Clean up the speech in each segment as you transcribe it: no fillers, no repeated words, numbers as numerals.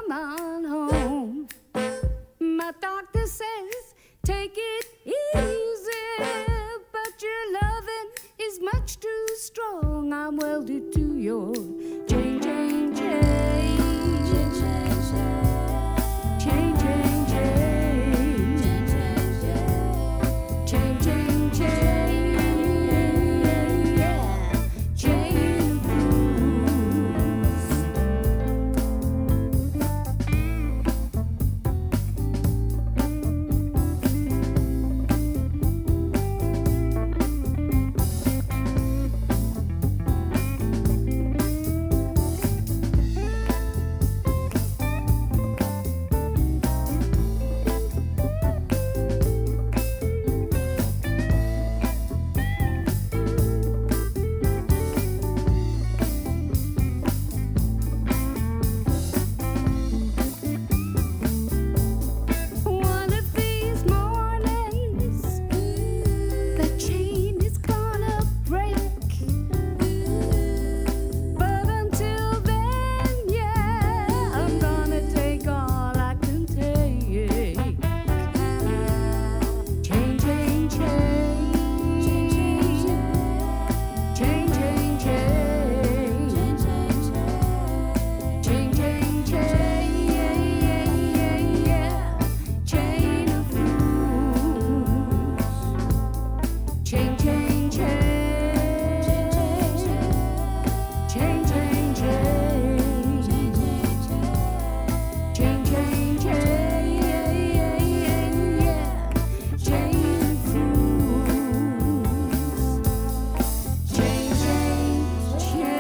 come on home. My doctor says take it easy, but your loving is much too strong. I'm welded to your chain, chain, chain. Chain, chain, chain. Chain, chain, chain. Chain blues. One of these mornings, the chain is gonna break. But until then, yeah, I'm gonna take all I can take. Chain, chain, chain. Chain, chain, chain. Chain, chain, chain. Chain of rules. Chain, chain, chain. Chain, chain, chain. Chain, chain, chain. Chain of rules. Chain, chain, chain.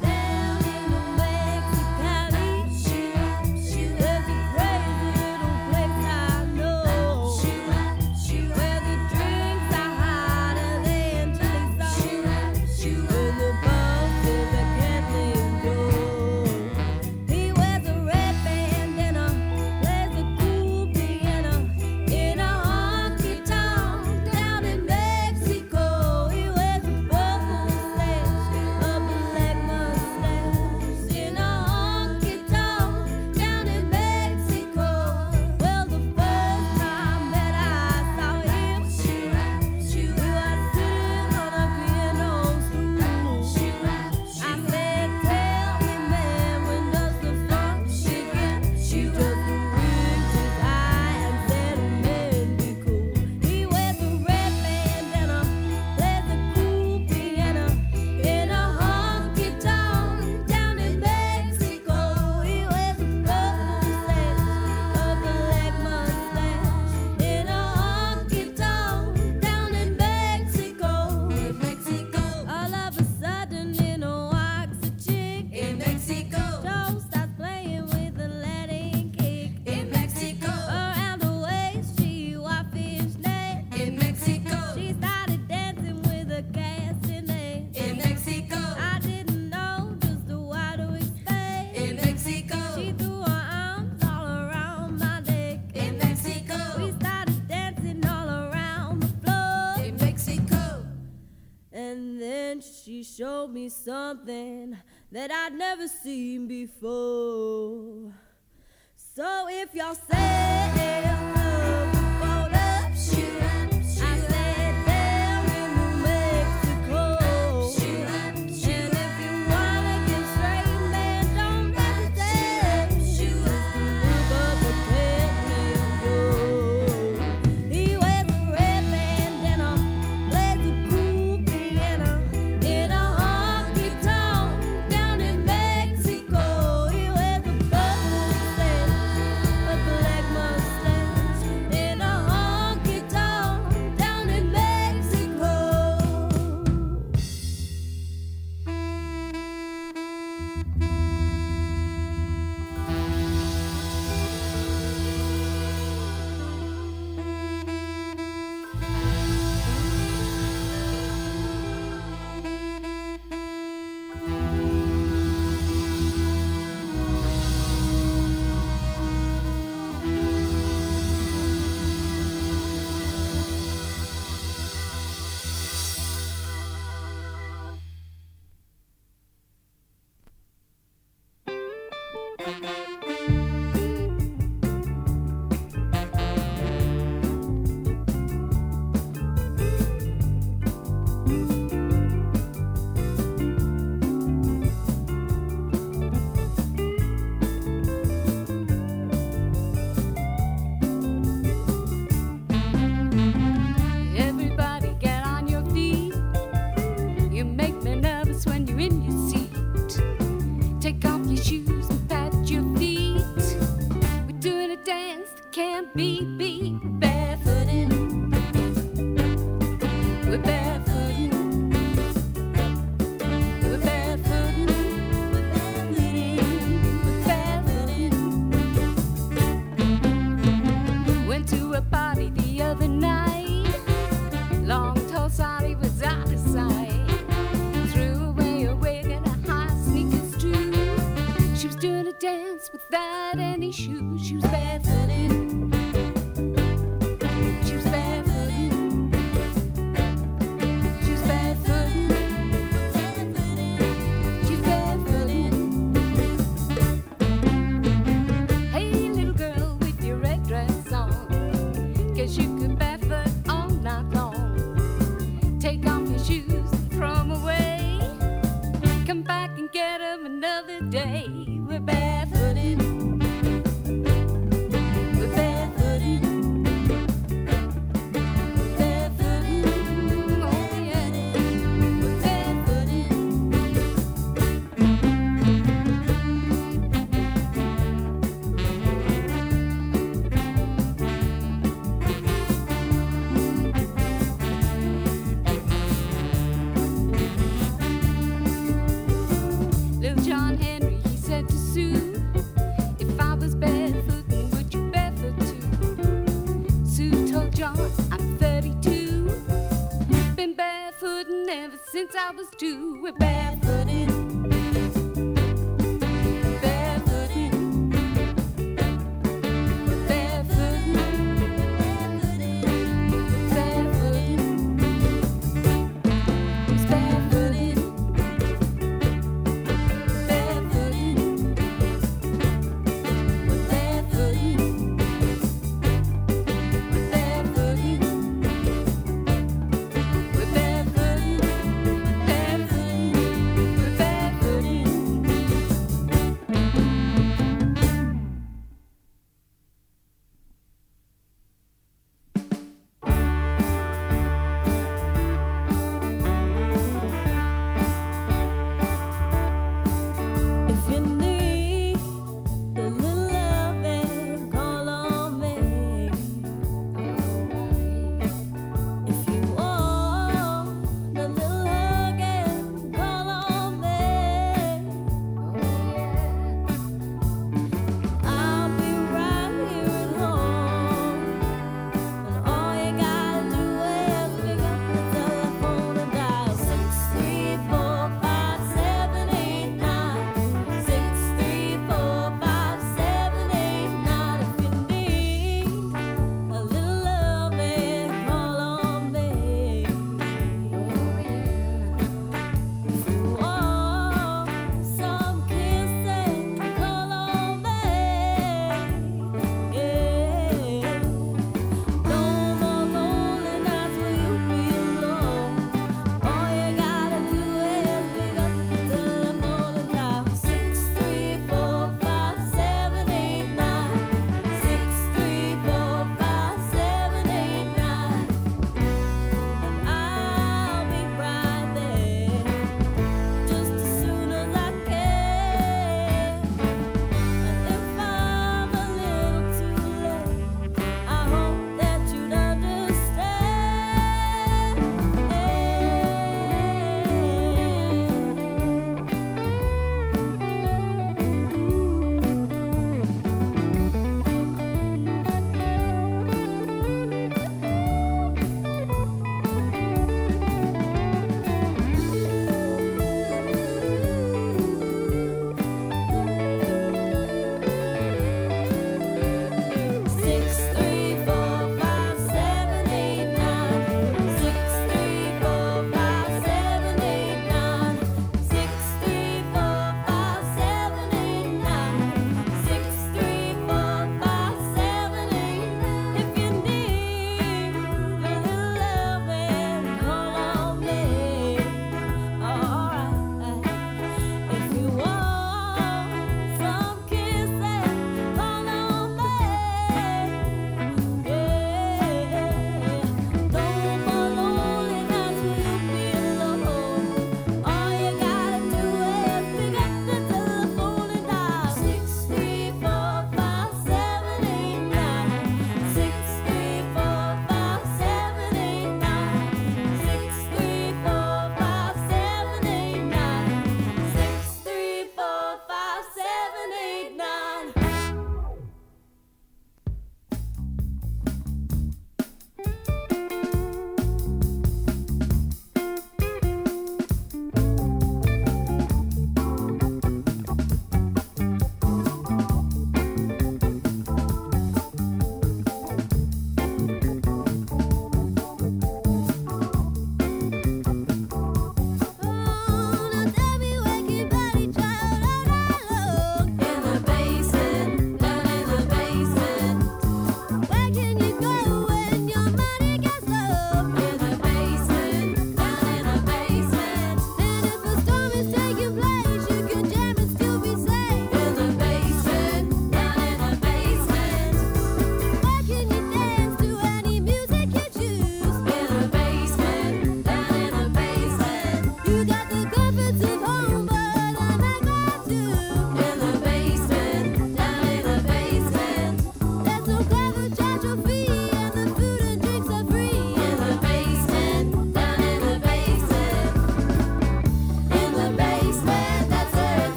Down in the Mexicali, there's a crazy little place I know, where the drinks are hotter than chili sauce, and the bosses are can't let go. He wears a red bandana, plays a cool piano in a honky tonk down in Mexico. He wears a purple slash, a black mustache in a honky tonk down in Mexico. Well, the first time that I saw him, we were sitting on a piano stool. I said, "Tell me, man, when does the funk begin?" She just winked his eye and said, "Man, be cool." He wears a red bandana, plays a cool piano in a honky tonk down in Mexico. He wears a purple slash, a black mustache in a honky tonk down in Mexico. All of a sudden, in a walks a chick in Mexico. Joe starts playing with a Latin kick in Mexico. Around her waist, she wore fishnet in Mexico. She started dancing with a castanet in Mexico. I didn't know just what to expect in Mexico. She threw her arms all around my neck in Mexico. We started dancing all around the floor in Mexico. And then she showed me something that I'd never seen before. So if y'all say love won't up, I said down in New Mexico. And if you wanna get straight, man, don't hesitate. Just look up a cat named Joe. He wears a red bandana, plays a cool piano in a honky tonk down in Mexico. He wears a purple slash, a black mustache Everybody get on your feet. You make me nervous when you're in your seat. Take off your shoes and pat your feet. We're doing a dance that can't be beat. Barefooted. We're barefooted. We're barefooted. We're barefooted. Went to a party the other night. Long tall Sally was out of sight. Threw away her wig and her high sneakers too. She was doing a dance without any shoes. She was barefooted. She was barefooted. She was barefooted. She was barefooted. Hey, little girl with your red dress on. Guess you could barefoot all night long. Take off your shoes and throw 'em away. Come back and get 'em another day. We're barefooted.